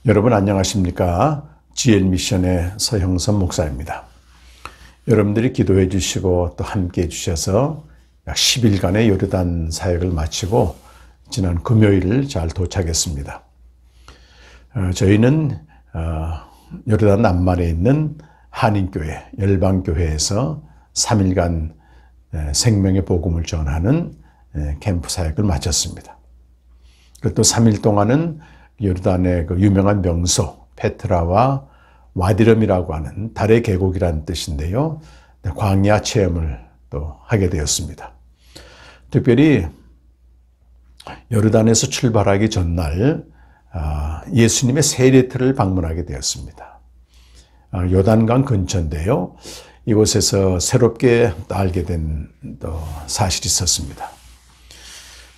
여러분 안녕하십니까? GL미션의 서형선 목사입니다. 여러분들이 기도해 주시고 또 함께 해 주셔서 약 10일간의 요르단 사역을 마치고 지난 금요일 잘 도착했습니다. 저희는 요르단 남만에 있는 한인교회, 열방교회에서 3일간 생명의 복음을 전하는 캠프 사역을 마쳤습니다. 그리고 또 3일 동안은 요르단의 그 유명한 명소 페트라와 와디름이라고 하는 달의 계곡이라는 뜻인데요. 광야 체험을 또 하게 되었습니다. 특별히 요르단에서 출발하기 전날 예수님의 세례터를 방문하게 되었습니다. 요단강 근처인데요. 이곳에서 새롭게 알게 된 또 사실이 있었습니다.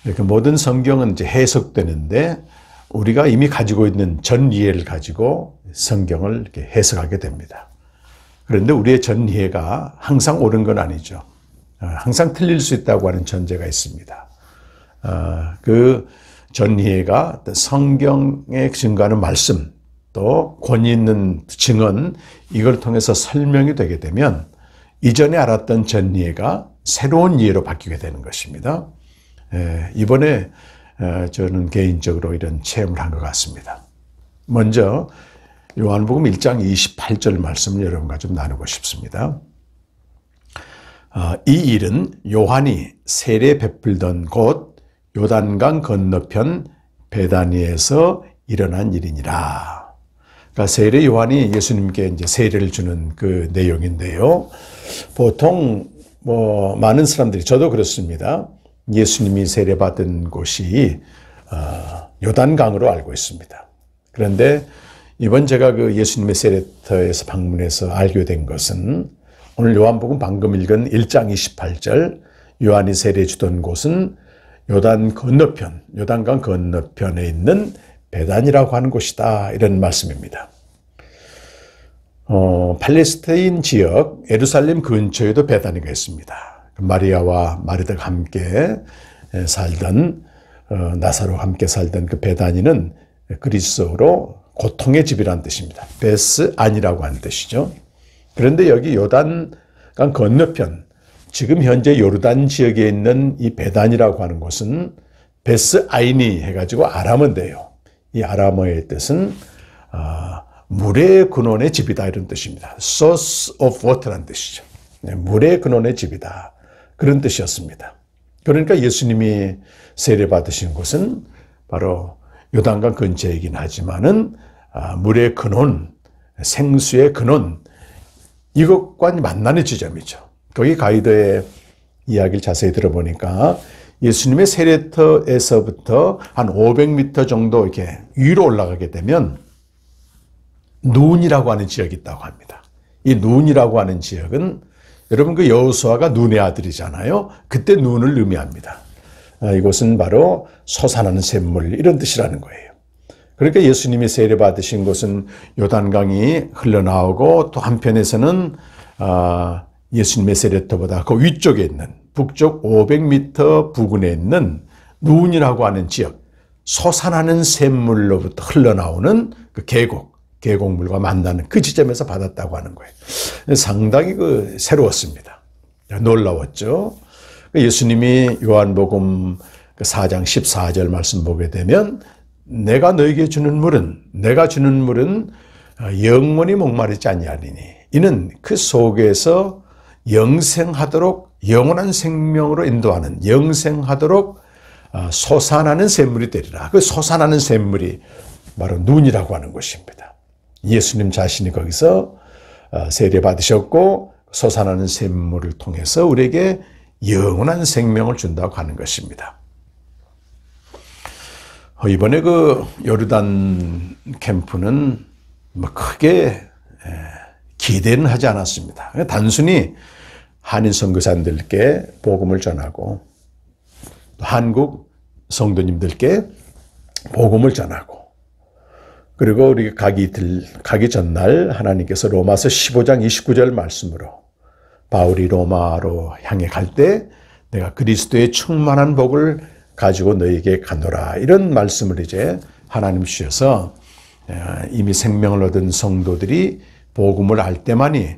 이렇게 모든 성경은 이제 해석되는데 우리가 이미 가지고 있는 전 이해를 가지고 성경을 이렇게 해석하게 됩니다. 그런데 우리의 전 이해가 항상 옳은 건 아니죠. 항상 틀릴 수 있다고 하는 전제가 있습니다. 그 전 이해가 성경에 증거하는 말씀, 또 권위 있는 증언, 이걸 통해서 설명이 되게 되면 이전에 알았던 전 이해가 새로운 이해로 바뀌게 되는 것입니다. 이번에 저는 개인적으로 이런 체험을 한 것 같습니다. 먼저 요한복음 1장 28절 말씀을 여러분과 좀 나누고 싶습니다. 이 일은 요한이 세례 베풀던 곳 요단강 건너편 베다니에서 일어난 일이니라. 그러니까 세례 요한이 예수님께 이제 세례를 주는 그 내용인데요. 보통 많은 사람들이, 저도 그렇습니다. 예수님이 세례받은 곳이 요단강으로 알고 있습니다. 그런데 이번 제가 그 예수님의 세례터에서 방문해서 알게 된 것은 오늘 요한복음 방금 읽은 1장 28절 요한이 세례 주던 곳은 요단 건너편, 요단강 건너편에 있는 베단이라고 하는 곳이다, 이런 말씀입니다. 팔레스타인 지역 예루살렘 근처에도 베다니가 있습니다. 마리아와 마르다가 함께 살던 나사로와 함께 살던 그 베다니는 그리스어로 고통의 집이라는 뜻입니다. 베스 안이라고 하는 뜻이죠. 그런데 여기 요단강 건너편, 지금 현재 요르단 지역에 있는 이 베단이라고 하는 곳은 베스 아이니 해가지고 아람어인데요. 이 아람어의 뜻은 물의 근원의 집이다, 이런 뜻입니다. Source of water라는 뜻이죠. 물의 근원의 집이다, 그런 뜻이었습니다. 그러니까 예수님이 세례받으신 곳은 바로 요단강 근처이긴 하지만은 물의 근원, 생수의 근원, 이것과 만나는 지점이죠. 거기 가이드의 이야기를 자세히 들어보니까 예수님의 세례터에서부터 한 500m 정도 이렇게 위로 올라가게 되면 눈이라고 하는 지역이 있다고 합니다. 이 눈이라고 하는 지역은 여러분 그 여호수아가 눈의 아들이잖아요. 그때 눈을 의미합니다. 이곳은 바로 솟아나는 샘물, 이런 뜻이라는 거예요. 그러니까 예수님이 세례받으신 곳은 요단강이 흘러나오고 또 한편에서는 예수님의 세례터보다 그 위쪽에 있는 북쪽 500m 부근에 있는 눈이라고 하는 지역, 솟아나는 샘물로부터 흘러나오는 그 계곡물과 만나는 그 지점에서 받았다고 하는 거예요. 상당히 새로웠습니다. 놀라웠죠. 예수님이 요한복음 4장 14절 말씀 보게 되면 내가 주는 물은 영원히 목마르지 아니하리니 이는 그 속에서 영생하도록, 영원한 생명으로 인도하는, 영생하도록 솟아나는 샘물이 되리라. 그 솟아나는 샘물이 바로 눈이라고 하는 것입니다. 예수님 자신이 거기서 세례 받으셨고 솟아나는 샘물을 통해서 우리에게 영원한 생명을 준다고 하는 것입니다. 이번에 그 요르단 캠프는 크게 기대는 하지 않았습니다. 단순히 한인 선교사님들께 복음을 전하고 한국 성도님들께 복음을 전하고, 그리고 우리 가기 전날 하나님께서 로마서 15장 29절 말씀으로 바울이 로마로 향해 갈 때 내가 그리스도의 충만한 복을 가지고 너에게 가노라, 이런 말씀을 이제 하나님 주셔서 이미 생명을 얻은 성도들이 복음을 알 때만이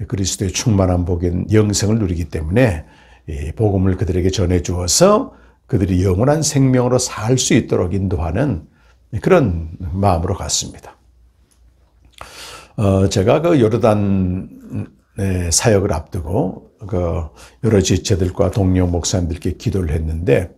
그리스도의 충만한 복인 영생을 누리기 때문에 이 복음을 그들에게 전해 주어서 그들이 영원한 생명으로 살 수 있도록 인도하는 그런 마음으로 갔습니다. 제가 그 요르단 사역을 앞두고 그 여러 지체들과 동료 목사님들께 기도를 했는데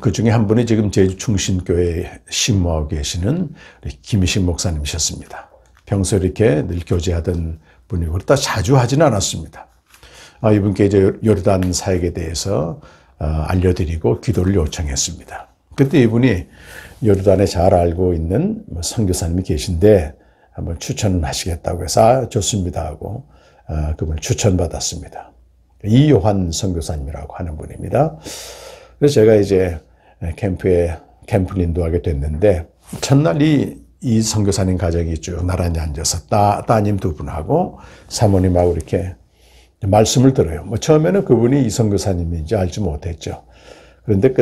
그 중에 한 분이 지금 제주 충신교회에 심무하고 계시는 김희식 목사님이셨습니다. 평소 이렇게 늘 교제하던 분이고 그렇다 자주 하지는 않았습니다. 이분께 이제 요르단 사역에 대해서 알려드리고 기도를 요청했습니다. 그때 이분이 요르단에 잘 알고 있는 선교사님이 계신데 한번 추천하시겠다고 해서 좋습니다 하고 그분을 추천받았습니다. 이요한 선교사님이라고 하는 분입니다. 그래서 제가 이제 캠프를 인도하게 됐는데 첫날 이 선교사님 가정이 쭉 나란히 앉아서 따님 두 분하고 사모님하고 이렇게 말씀을 들어요. 처음에는 그분이 이 선교사님인지 알지 못했죠. 그런데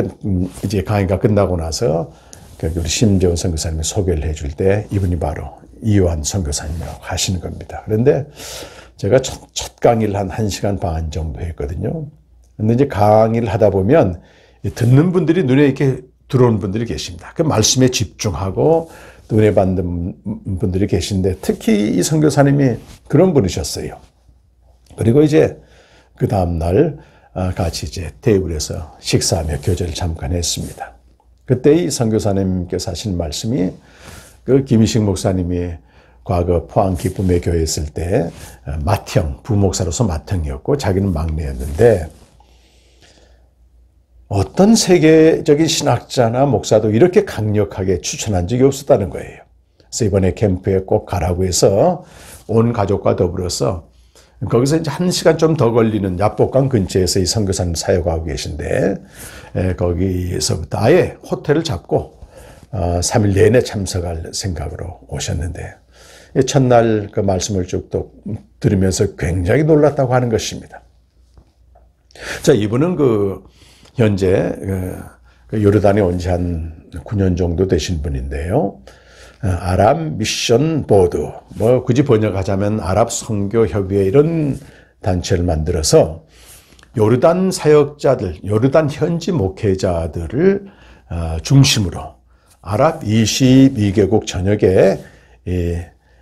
이제 강의가 끝나고 나서 우리 심재원 선교사님이 소개를 해줄 때 이분이 바로 이요한 선교사님이라고 하시는 겁니다. 그런데 제가 첫 강의를 한 1시간 반 정도 했거든요. 그런데 이제 강의를 하다 보면 듣는 분들이 눈에 이렇게 들어오는 분들이 계십니다. 그 말씀에 집중하고 눈에 받는 분들이 계신데 특히 이 선교사님이 그런 분이셨어요. 그리고 이제 그 다음날 같이 이제 테이블에서 식사하며 교제를 잠깐 했습니다. 그때 이 선교사님께서 하신 말씀이 그 김희식 목사님이 과거 포항 기쁨의 교회에 있을 때 맏형, 부목사로서 맏형이었고 자기는 막내였는데 어떤 세계적인 신학자나 목사도 이렇게 강력하게 추천한 적이 없었다는 거예요. 그래서 이번에 캠프에 꼭 가라고 해서 온 가족과 더불어서 거기서 이제 1시간 좀 더 걸리는 야복강 근처에서 이 선교사님 사역하고 계신데 거기서부터 아예 호텔을 잡고 3일 내내 참석할 생각으로 오셨는데 첫날 그 말씀을 쭉 들으면서 굉장히 놀랐다고 하는 것입니다. 자, 이분은 현재 요르단에 온 지 한 9년 정도 되신 분인데요. 아랍 미션 보드, 굳이 번역하자면 아랍 선교 협의회 이런 단체를 만들어서 요르단 사역자들, 요르단 현지 목회자들을 중심으로 아랍 22개국 전역에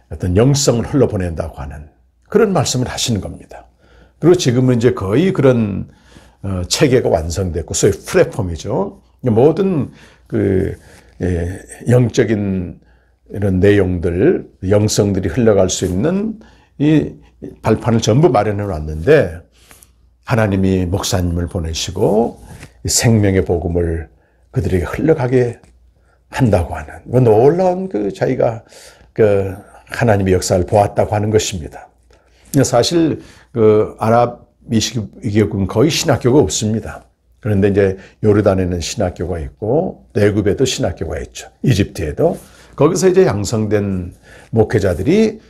어떤 영성을 흘러보낸다고 하는 그런 말씀을 하시는 겁니다. 그리고 지금은 이제 거의 그런 체계가 완성됐고 소위 플랫폼이죠. 모든 영적인 이런 내용들, 영성들이 흘러갈 수 있는 이 발판을 전부 마련해 놨는데 하나님이 목사님을 보내시고 생명의 복음을 그들에게 흘러가게 한다고 하는 놀라운 자기가 하나님의 역사를 보았다고 하는 것입니다. 사실 아랍 미시기국은 거의 신학교가 없습니다. 그런데 이제 요르단에는 신학교가 있고 애굽에도 신학교가 있죠. 이집트에도. 거기서 이제 양성된 목회자들이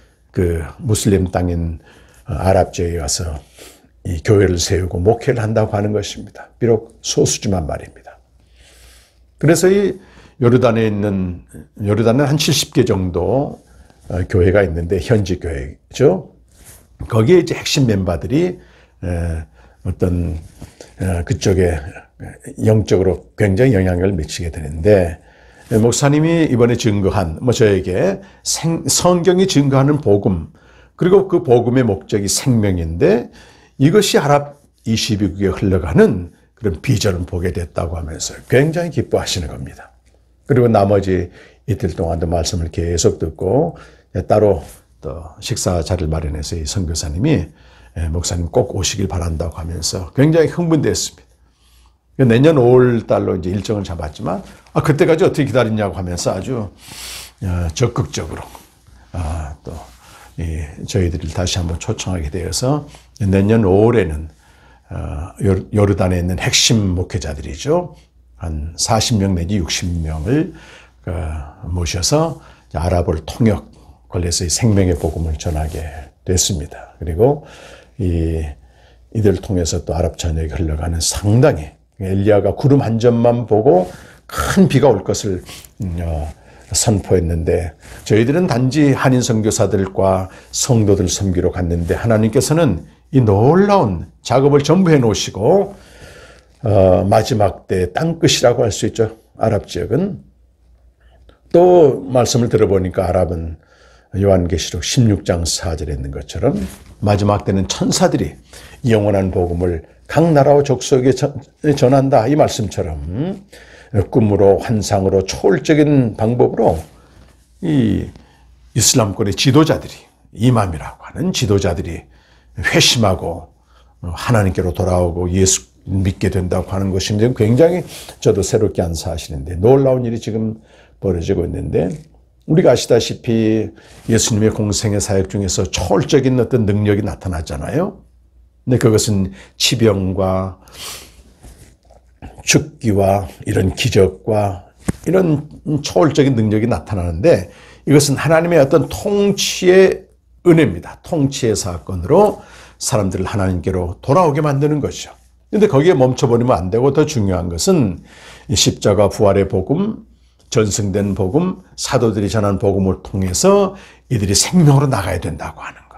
무슬림 땅인 아랍 지역에 와서 이 교회를 세우고 목회를 한다고 하는 것입니다. 비록 소수지만 말입니다. 그래서 이 요르단에는 한 70개 정도 교회가 있는데 현지 교회죠. 거기에 이제 핵심 멤버들이 어떤 그쪽에 영적으로 굉장히 영향을 미치게 되는데 목사님이 이번에 증거한 저에게 성경이 증거하는 복음 그리고 그 복음의 목적이 생명인데 이것이 아랍 22국에 흘러가는 그런 비전을 보게 됐다고 하면서 굉장히 기뻐하시는 겁니다. 그리고 나머지 이틀 동안도 말씀을 계속 듣고 따로 또 식사 자리를 마련해서 이 선교사님이 목사님 꼭 오시길 바란다고 하면서 굉장히 흥분됐습니다. 내년 5월 달로 이제 일정을 잡았지만 그때까지 어떻게 기다리냐고 하면서 아주 적극적으로 또 저희들을 다시 한번 초청하게 되어서 내년 5월에는 요르단에 있는 핵심 목회자들이죠. 한 40명 내지 60명을 모셔서 아랍을 통역 관련해서 생명의 복음을 전하게 됐습니다. 그리고 이들을 통해서 또 아랍 전역에 흘러가는 상당히 엘리야가 구름 한 점만 보고 큰 비가 올 것을 선포했는데 저희들은 단지 한인 선교사들과 성도들 섬기러 갔는데 하나님께서는 이 놀라운 작업을 전부 해놓으시고 마지막 때 땅끝이라고 할 수 있죠. 아랍 지역은. 또 말씀을 들어보니까 아랍은 요한계시록 16장 4절에 있는 것처럼 마지막 때는 천사들이 영원한 복음을 각 나라와 족속에 전한다. 이 말씀처럼 꿈으로 환상으로 초월적인 방법으로 이 이슬람권의 지도자들이 이맘이라고 하는 지도자들이 회심하고 하나님께로 돌아오고 예수 믿게 된다고 하는 것이 굉장히 저도 새롭게 한 사실인데 놀라운 일이 지금 벌어지고 있는데 우리가 아시다시피 예수님의 공생의 사역 중에서 초월적인 어떤 능력이 나타났잖아요. 근데 그것은 치병과 죽기와 이런 기적과 이런 초월적인 능력이 나타나는데 이것은 하나님의 어떤 통치의 은혜입니다. 통치의 사건으로 사람들을 하나님께로 돌아오게 만드는 것이죠. 그런데 거기에 멈춰버리면 안 되고 더 중요한 것은 십자가 부활의 복음, 전승된 복음, 사도들이 전한 복음을 통해서 이들이 생명으로 나가야 된다고 하는 것.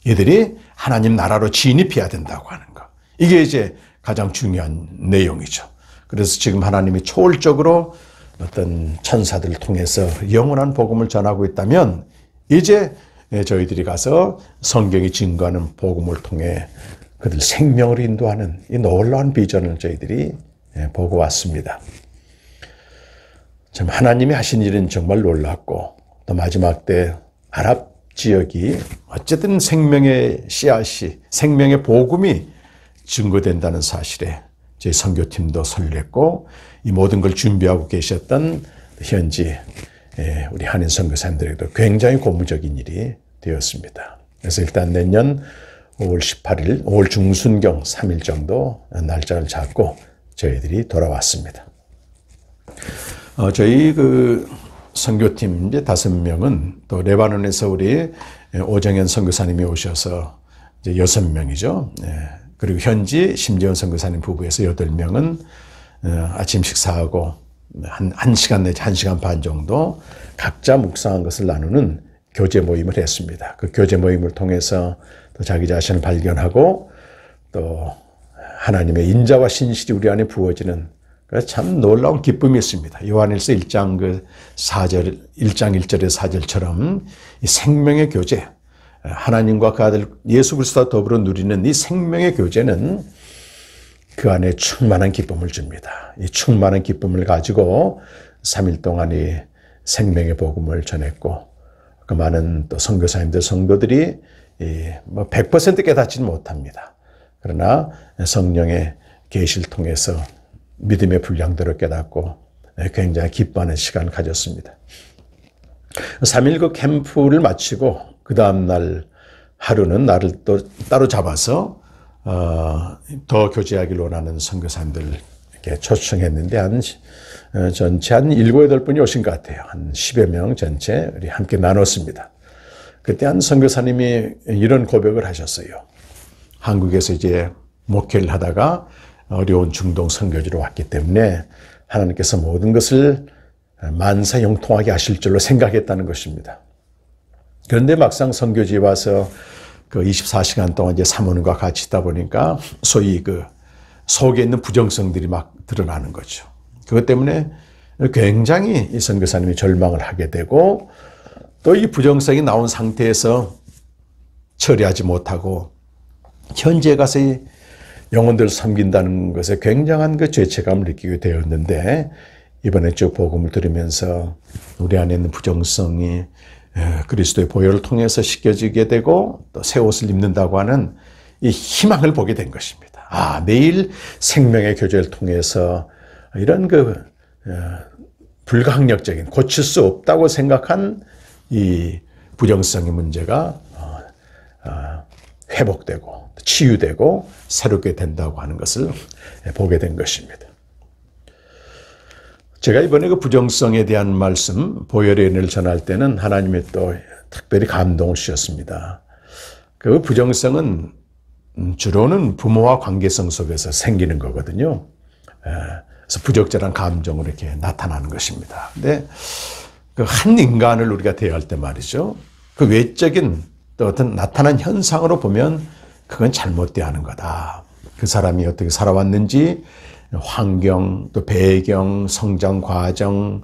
이들이 하나님 나라로 진입해야 된다고 하는 것. 이게 이제 가장 중요한 내용이죠. 그래서 지금 하나님이 초월적으로 어떤 천사들을 통해서 영원한 복음을 전하고 있다면 이제 저희들이 가서 성경이 증거하는 복음을 통해 그들 생명을 인도하는 이 놀라운 비전을 저희들이 보고 왔습니다. 참 하나님이 하신 일은 정말 놀랍고 또 마지막 때 아랍 지역이 어쨌든 생명의 씨앗이 생명의 복음이 증거된다는 사실에 저희 선교팀도 설렜고 이 모든 걸 준비하고 계셨던 현지 우리 한인 선교사님들에게도 굉장히 고무적인 일이 되었습니다. 그래서 일단 내년 5월 18일, 5월 중순경 3일 정도 날짜를 잡고 저희들이 돌아왔습니다. 저희 그 선교팀 이제 5명은 또 레바논에서 우리 오정현 선교사님이 오셔서 이제 6명이죠. 그리고 현지 심재원 선교사님 부부에서 8명은 아침 식사하고 한 시간 내지 1시간 반 정도 각자 묵상한 것을 나누는 교제 모임을 했습니다. 그 교제 모임을 통해서 또 자기 자신을 발견하고 또 하나님의 인자와 신실이 우리 안에 부어지는 참 놀라운 기쁨이 있습니다. 요한일서 1장 1절의 4절처럼 이 생명의 교제, 하나님과 그 아들 예수 그리스도와 더불어 누리는 이 생명의 교제는 그 안에 충만한 기쁨을 줍니다. 이 충만한 기쁨을 가지고 3일 동안 이 생명의 복음을 전했고 그 많은 또 선교사님들, 성도들이 100% 깨닫지는 못합니다. 그러나 성령의 계시를 통해서 믿음의 분량대로 깨닫고 굉장히 기뻐하는 시간을 가졌습니다. 3일 그 캠프를 마치고 그 다음날 하루는 나를 또 따로 잡아서 더 교제하기를 원하는 선교사님들에게 초청했는데 전체 한 7, 8분이 오신 것 같아요. 한 10여 명 전체 우리 함께 나눴습니다. 그때 한 선교사님이 이런 고백을 하셨어요. 한국에서 이제 목회를 하다가 어려운 중동 선교지로 왔기 때문에 하나님께서 모든 것을 만사형통하게 하실 줄로 생각했다는 것입니다. 그런데 막상 선교지에 와서 그 24시간 동안 이제 사모님과 같이 있다 보니까 소위 그 속에 있는 부정성들이 막 드러나는 거죠. 그것 때문에 굉장히 이 선교사님이 절망을 하게 되고 또 이 부정성이 나온 상태에서 처리하지 못하고 현지에 가서 이 영혼들을 섬긴다는 것에 굉장한 그 죄책감을 느끼게 되었는데 이번에 쭉 복음을 들으면서 우리 안에 있는 부정성이 그리스도의 보혈을 통해서 씻겨지게 되고 또 새 옷을 입는다고 하는 이 희망을 보게 된 것입니다. 아, 매일 생명의 교제를 통해서 이런 그 불가항력적인 고칠 수 없다고 생각한 이 부정성의 문제가 회복되고 치유되고 새롭게 된다고 하는 것을 보게 된 것입니다. 제가 이번에 그 부정성에 대한 말씀, 보혈의 은혜를 전할 때는 하나님의 또 특별히 감동을 주셨습니다. 그 부정성은 주로는 부모와 관계성 속에서 생기는 거거든요. 그래서 부적절한 감정으로 이렇게 나타나는 것입니다. 근데 그 한 인간을 우리가 대할 때 말이죠. 그 외적인 또 어떤 나타난 현상으로 보면 그건 잘못 대하는 거다. 그 사람이 어떻게 살아왔는지 환경, 또 배경, 성장 과정,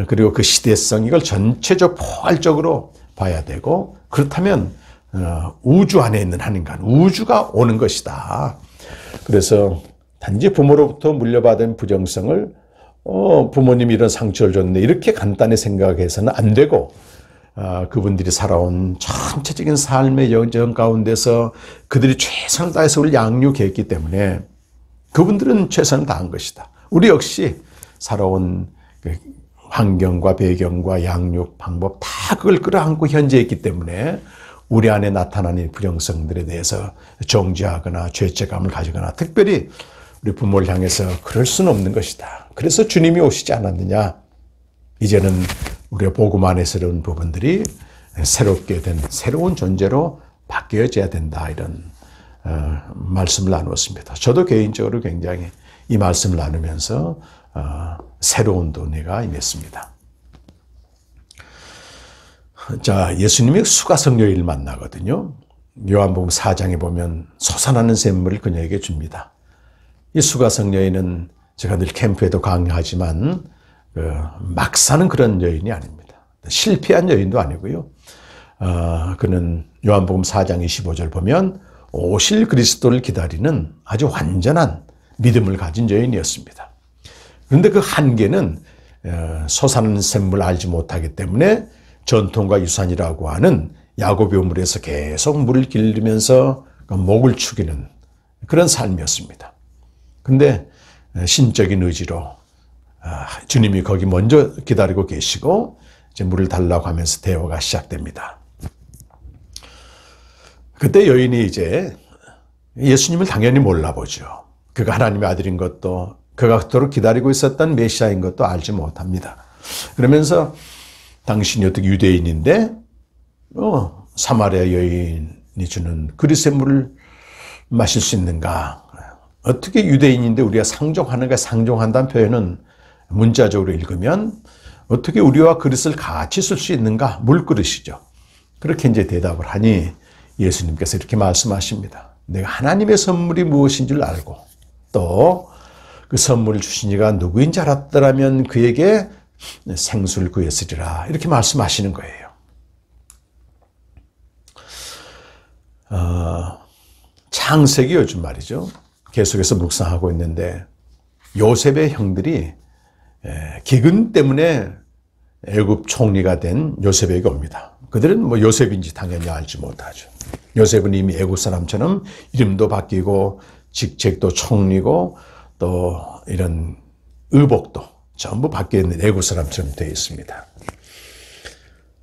그리고 그 시대성 이걸 전체적 포괄적으로 봐야 되고 그렇다면 우주 안에 있는 한 인간, 우주가 오는 것이다. 그래서 단지 부모로부터 물려받은 부정성을 부모님이 이런 상처를 줬네 이렇게 간단히 생각해서는 안 되고 그분들이 살아온 전체적인 삶의 여정 가운데서 그들이 최선을 다해서 우리를 양육했기 때문에 그분들은 최선을 다한 것이다. 우리 역시 살아온 환경과 배경과 양육 방법 다 그걸 끌어안고 현재 있기 때문에 우리 안에 나타나는 부정성들에 대해서 정죄하거나 죄책감을 가지거나 특별히 우리 부모를 향해서 그럴 수는 없는 것이다. 그래서 주님이 오시지 않았느냐. 이제는 우리가 복음 안에서는 부분들이 새롭게 된 새로운 존재로 바뀌어져야 된다. 이런 말씀을 나누었습니다. 저도 개인적으로 굉장히 이 말씀을 나누면서 새로운 은혜가 임했습니다. 자, 예수님이 수가성여인을 만나거든요. 요한복음 4장에 보면 솟아나는 샘물을 그녀에게 줍니다. 이 수가성여인은 제가 늘 캠프에도 강의하지만 막 사는 그런 여인이 아닙니다. 실패한 여인도 아니고요. 그는 요한복음 4장 25절 보면 오실 그리스도를 기다리는 아주 완전한 믿음을 가진 여인이었습니다. 그런데 그 한계는 솟아나는 샘물을 알지 못하기 때문에 전통과 유산이라고 하는 야곱의 우물에서 계속 물을 길르면서 목을 축이는 그런 삶이었습니다. 그런데 신적인 의지로 주님이 거기 먼저 기다리고 계시고 이제 물을 달라고 하면서 대화가 시작됩니다. 그때 여인이 이제 예수님을 당연히 몰라보죠. 그가 하나님의 아들인 것도 그가 그토록 기다리고 있었던 메시아인 것도 알지 못합니다. 그러면서 당신이 어떻게 유대인인데 사마리아 여인이 주는 그리스의 물을 마실 수 있는가? 어떻게 유대인인데 우리가 상종하는가? 상종한다는 표현은 문자적으로 읽으면 어떻게 우리와 그릇을 같이 쓸 수 있는가? 물그릇이죠. 그렇게 이제 대답을 하니 예수님께서 이렇게 말씀하십니다. 내가 하나님의 선물이 무엇인 줄 알고 또 그 선물을 주신 이가 누구인지 알았더라면 그에게 생수를 구했으리라. 이렇게 말씀하시는 거예요. 창세기 요즘 말이죠. 계속해서 묵상하고 있는데 요셉의 형들이 기근 때문에 애굽 총리가 된 요셉에게 옵니다. 그들은 뭐 요셉인지 당연히 알지 못하죠. 요셉은 이미 애굽 사람처럼 이름도 바뀌고 직책도 총리고 또 이런 의복도 전부 바뀌어 있는 애굽 사람처럼 되어 있습니다.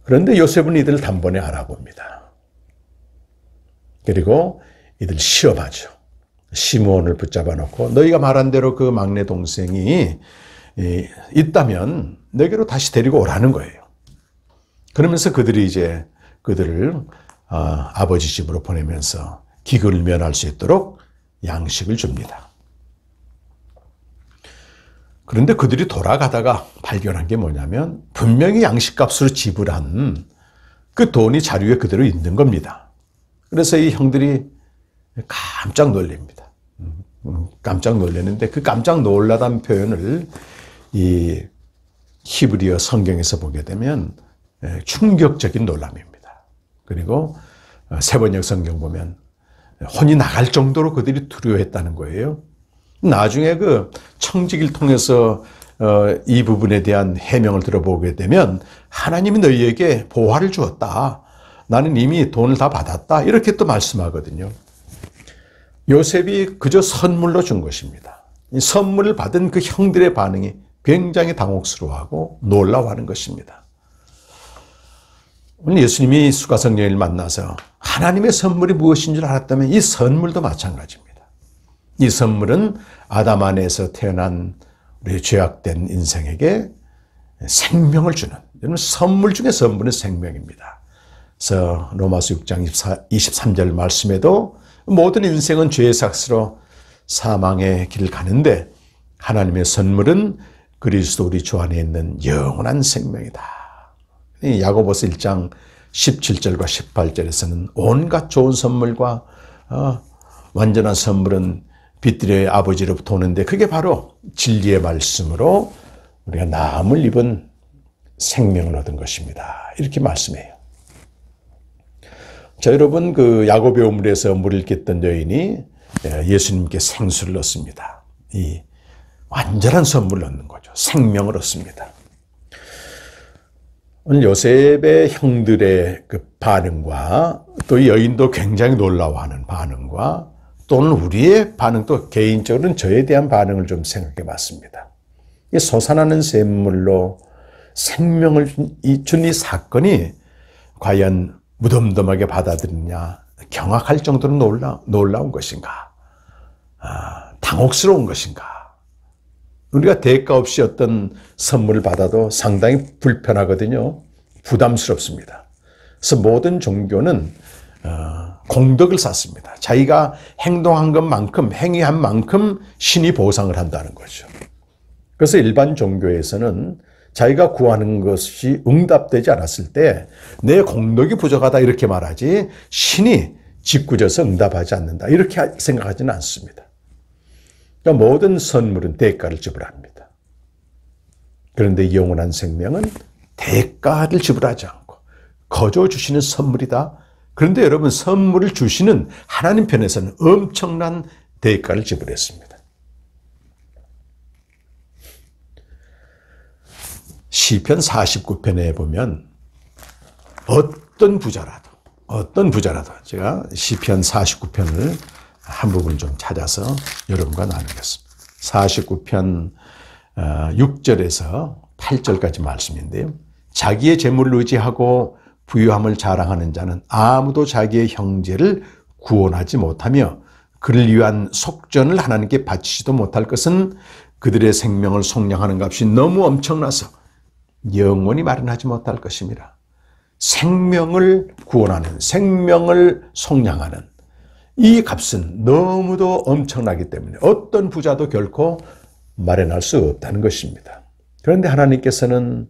그런데 요셉은 이들을 단번에 알아봅니다. 그리고 이들 시험하죠. 시므온을 붙잡아 놓고 너희가 말한 대로 그 막내 동생이 있다면 내게로 다시 데리고 오라는 거예요. 그러면서 그들이 이제 그들을 아버지 집으로 보내면서 기근을 면할 수 있도록 양식을 줍니다. 그런데 그들이 돌아가다가 발견한 게 뭐냐면 분명히 양식값으로 지불한 그 돈이 자료에 그대로 있는 겁니다. 그래서 이 형들이 깜짝 놀랍니다. 깜짝 놀랐는데 그 깜짝 놀라다는 표현을 이 히브리어 성경에서 보게 되면 충격적인 놀람입니다. 그리고 세번역 성경 보면 혼이 나갈 정도로 그들이 두려워했다는 거예요. 나중에 그 청지기를 통해서 이 부분에 대한 해명을 들어보게 되면 하나님이 너희에게 보화를 주었다. 나는 이미 돈을 다 받았다. 이렇게 또 말씀하거든요. 요셉이 그저 선물로 준 것입니다. 이 선물을 받은 그 형들의 반응이 굉장히 당혹스러워하고 놀라워하는 것입니다. 오늘 예수님이 수가성여인을 만나서 하나님의 선물이 무엇인 줄 알았다면 이 선물도 마찬가지입니다. 이 선물은 아담 안에서 태어난 우리 죄악된 인생에게 생명을 주는 선물 중에 선물은 생명입니다. 그래서 로마서 6장 23절 말씀에도 모든 인생은 죄의 삭스로 사망의 길을 가는데 하나님의 선물은 그리스도 우리 주 안에 있는 영원한 생명이다. 이 야고보서 1장 17절과 18절에서는 온갖 좋은 선물과 완전한 선물은 빛들의 아버지로부터 오는데 그게 바로 진리의 말씀으로 우리가 나음을 입은 생명을 얻은 것입니다. 이렇게 말씀해요. 자, 여러분, 그 야고보의 우물에서 물을 깼던 여인이 예수님께 생수를 얻습니다. 이 완전한 선물을 얻는 거죠. 생명을 얻습니다. 오늘 요셉의 형들의 그 반응과 또 이 여인도 굉장히 놀라워하는 반응과 또는 우리의 반응도 개인적으로는 저에 대한 반응을 좀 생각해 봤습니다. 이 솟아나는 샘물로 생명을 준 이 사건이 과연 무덤덤하게 받아들이냐, 경악할 정도로 놀라운 것인가, 당혹스러운 것인가. 우리가 대가 없이 어떤 선물을 받아도 상당히 불편하거든요. 부담스럽습니다. 그래서 모든 종교는 공덕을 쌓습니다. 자기가 행동한 것만큼, 행위한 만큼 신이 보상을 한다는 거죠. 그래서 일반 종교에서는 자기가 구하는 것이 응답되지 않았을 때 내 공덕이 부족하다 이렇게 말하지 신이 짓궂어서 응답하지 않는다 이렇게 생각하지는 않습니다. 그러니까 모든 선물은 대가를 지불합니다. 그런데 영원한 생명은 대가를 지불하지 않고 거저 주시는 선물이다. 그런데 여러분 선물을 주시는 하나님 편에서는 엄청난 대가를 지불했습니다. 시편 49편에 보면 어떤 부자라도 제가 시편 49편을 한 부분 좀 찾아서 여러분과 나누겠습니다. 49편 6절에서 8절까지 말씀인데요. 자기의 재물을 의지하고 부유함을 자랑하는 자는 아무도 자기의 형제를 구원하지 못하며 그를 위한 속전을 하나님께 바치지도 못할 것은 그들의 생명을 속량하는 값이 너무 엄청나서 영원히 마련하지 못할 것입니다. 생명을 구원하는, 생명을 속량하는 이 값은 너무도 엄청나기 때문에 어떤 부자도 결코 마련할 수 없다는 것입니다. 그런데 하나님께서는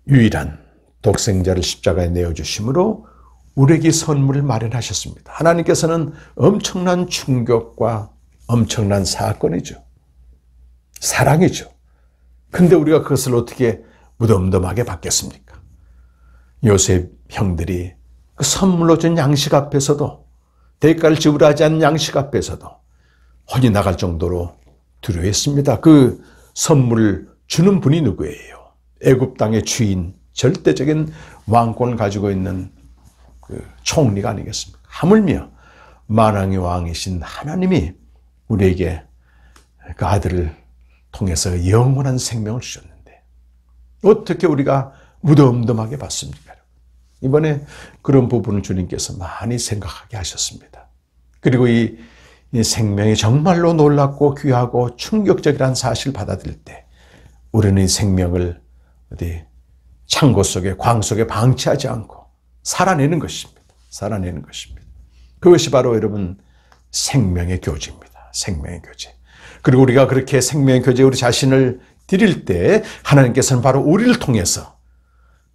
유일한 독생자를 십자가에 내어주심으로 우리에게 선물을 마련하셨습니다. 하나님께서는 엄청난 충격과 엄청난 사건이죠. 사랑이죠. 근데 우리가 그것을 어떻게 무덤덤하게 받겠습니까? 요셉 형들이 그 선물로 준 양식 앞에서도 대가를 지불하지 않은 양식 앞에서도 혼이 나갈 정도로 두려워했습니다. 그 선물을 주는 분이 누구예요? 애굽 땅의 주인, 절대적인 왕권을 가지고 있는 그 총리가 아니겠습니까? 하물며 만왕의 왕이신 하나님이 우리에게 그 아들을 통해서 영원한 생명을 주셨는데 어떻게 우리가 무덤덤하게 받습니까? 이번에 그런 부분을 주님께서 많이 생각하게 하셨습니다. 그리고 이 생명이 정말로 놀랍고 귀하고 충격적이라는 사실을 받아들일 때 우리는 이 생명을 어디 창고 속에 광 속에 방치하지 않고 살아내는 것입니다. 살아내는 것입니다. 그것이 바로 여러분 생명의 교제입니다. 생명의 교제. 그리고 우리가 그렇게 생명의 교제에 우리 자신을 드릴 때 하나님께서는 바로 우리를 통해서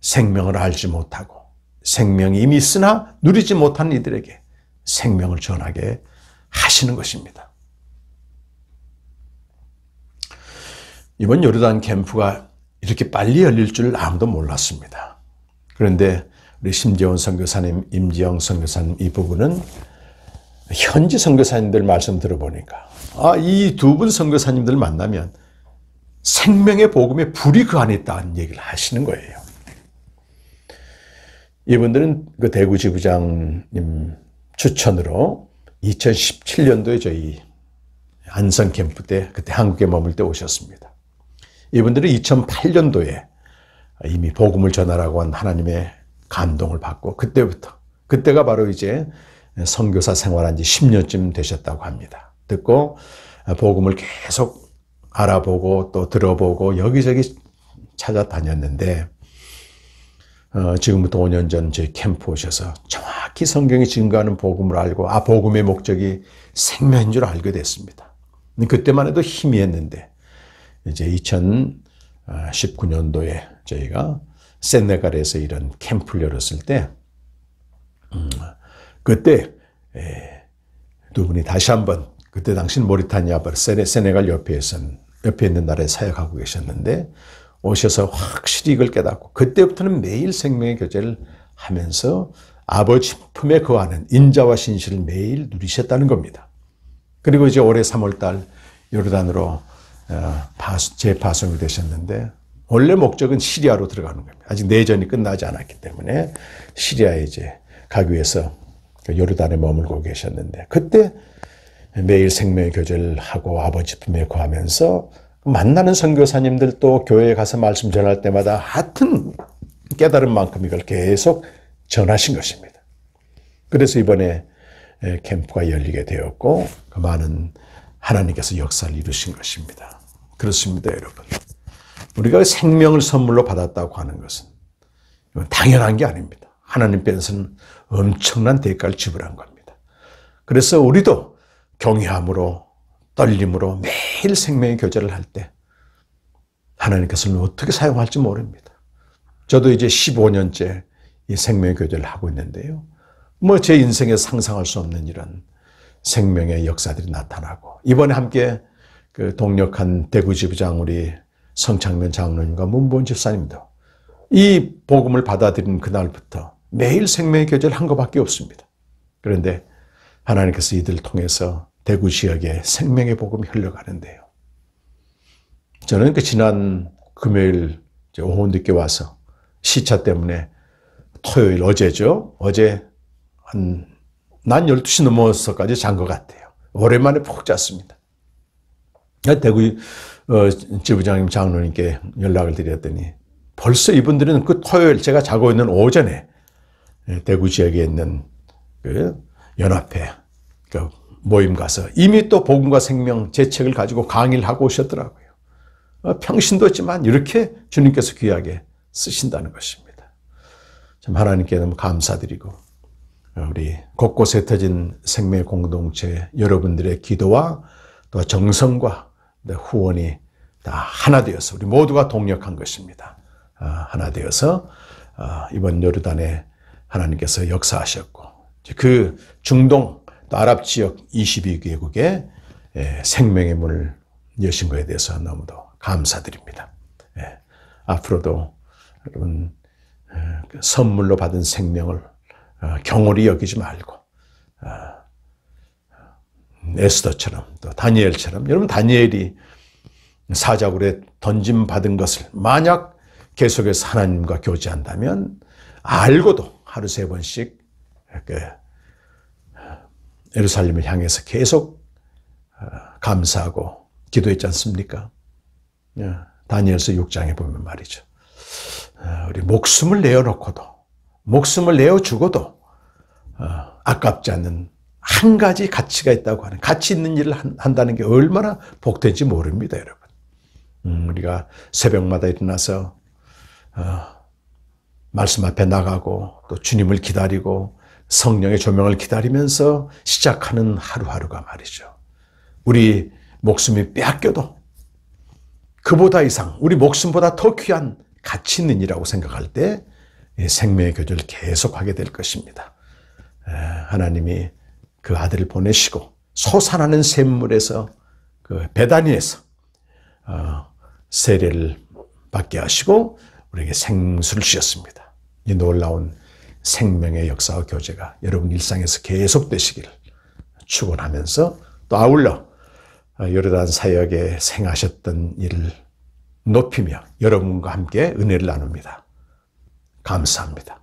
생명을 알지 못하고 생명이 이미 있으나 누리지 못한 이들에게 생명을 전하게 하시는 것입니다. 이번 요르단 캠프가 이렇게 빨리 열릴 줄 아무도 몰랐습니다. 그런데 우리 심재원 선교사님, 임지영 선교사님 이 부분은 현지 선교사님들 말씀 들어보니까 이 두 분 선교사님들 만나면 생명의 복음의 불이 그 안에 있다는 얘기를 하시는 거예요. 이분들은 그 대구 지부장님 추천으로 2017년도에 저희 안성 캠프 때 그때 한국에 머물 때 오셨습니다. 이분들은 2008년도에 이미 복음을 전하라고 한 하나님의 감동을 받고 그때가 바로 이제 선교사 생활한 지 10년쯤 되셨다고 합니다. 듣고 복음을 계속 알아보고 또 들어보고 여기저기 찾아다녔는데 지금부터 5년 전 저희 캠프 오셔서 정확히 성경이 증거하는 복음을 알고 복음의 목적이 생명인 줄 알게 됐습니다. 그때만 해도 희미했는데 이제 2019년도에 저희가 세네갈에서 이런 캠프를 열었을 때 그때 두 분이 다시 한번 그때 당시 모리타니아 세네갈 옆에 있는 나라에 사역하고 계셨는데 오셔서 확실히 이걸 깨닫고 그때부터는 매일 생명의 교제를 하면서 아버지 품에 거하는 인자와 신실을 매일 누리셨다는 겁니다. 그리고 이제 올해 3월달 요르단으로 재파송이 되셨는데 원래 목적은 시리아로 들어가는 겁니다. 아직 내전이 끝나지 않았기 때문에 시리아에 이제 가기 위해서 요르단에 머물고 계셨는데 그때 매일 생명의 교제를 하고 아버지 품에 거하면서 만나는 선교사님들 또 교회에 가서 말씀 전할 때마다 하여튼 깨달은 만큼 이걸 계속 전하신 것입니다. 그래서 이번에 캠프가 열리게 되었고 그 많은 하나님께서 역사를 이루신 것입니다. 그렇습니다, 여러분. 우리가 생명을 선물로 받았다고 하는 것은 당연한 게 아닙니다. 하나님께서는 엄청난 대가를 지불한 겁니다. 그래서 우리도 경외함으로 떨림으로 매일 생명의 교제를 할 때 하나님께서는 어떻게 사용할지 모릅니다. 저도 이제 15년째 이 생명의 교제를 하고 있는데요. 뭐 제 인생에 상상할 수 없는 이런 생명의 역사들이 나타나고 이번에 함께 그 동력한 대구지부장 우리 성창면 장로님과 문보은 집사님도 이 복음을 받아들인 그날부터 매일 생명의 교제를 한 것밖에 없습니다. 그런데 하나님께서 이들을 통해서 대구 지역에 생명의 복음이 흘러가는데요. 저는 그 지난 금요일 오후 늦게 와서 시차 때문에 토요일 어제죠. 어제 난 12시 넘어서까지 잔 것 같아요. 오랜만에 푹 잤습니다. 대구 지부장님 장로님께 연락을 드렸더니 벌써 이분들은 그 토요일 제가 자고 있는 오전에 대구 지역에 있는 그 연합회 그 모임 가서 이미 또 복음과 생명 제 책을 가지고 강의를 하고 오셨더라고요. 평신도 있지만 이렇게 주님께서 귀하게 쓰신다는 것입니다. 참 하나님께 너무 감사드리고 우리 곳곳에 터진 생명의 공동체 여러분들의 기도와 또 정성과 후원이 다 하나 되어서 우리 모두가 동력한 것입니다. 하나 되어서 이번 요르단에 하나님께서 역사하셨고 그 중동 또 아랍 지역 22개국에 생명의 문을 여신 것에 대해서 너무도 감사드립니다. 앞으로도 여러분 선물로 받은 생명을 경홀히 여기지 말고 에스더처럼 또 다니엘처럼 여러분 다니엘이 사자굴에 던짐받은 것을 만약 계속해서 하나님과 교제한다면 알고도 하루 3번씩 예루살렘을 향해서 계속 감사하고 기도했지 않습니까? 다니엘서 6장에 보면 말이죠. 우리 목숨을 내어놓고도 목숨을 내어주고도 아깝지 않는 한 가지 가치가 있다고 하는 가치 있는 일을 한다는 게 얼마나 복된지 모릅니다, 여러분. 우리가 새벽마다 일어나서 말씀 앞에 나가고 또 주님을 기다리고 성령의 조명을 기다리면서 시작하는 하루하루가 말이죠. 우리 목숨이 빼앗겨도 그보다 이상 우리 목숨보다 더 귀한 가치 있는 일이라고 생각할 때 생명의 교제를 계속하게 될 것입니다. 하나님이 그 아들을 보내시고 솟아나는 샘물에서 그 베다니에서 세례를 받게 하시고 우리에게 생수를 주셨습니다. 이 놀라운 생명의 역사와 교제가 여러분 일상에서 계속되시기를 축원하면서 또 아울러 요르단 사역에 행하셨던 일을 높이며 여러분과 함께 은혜를 나눕니다. 감사합니다.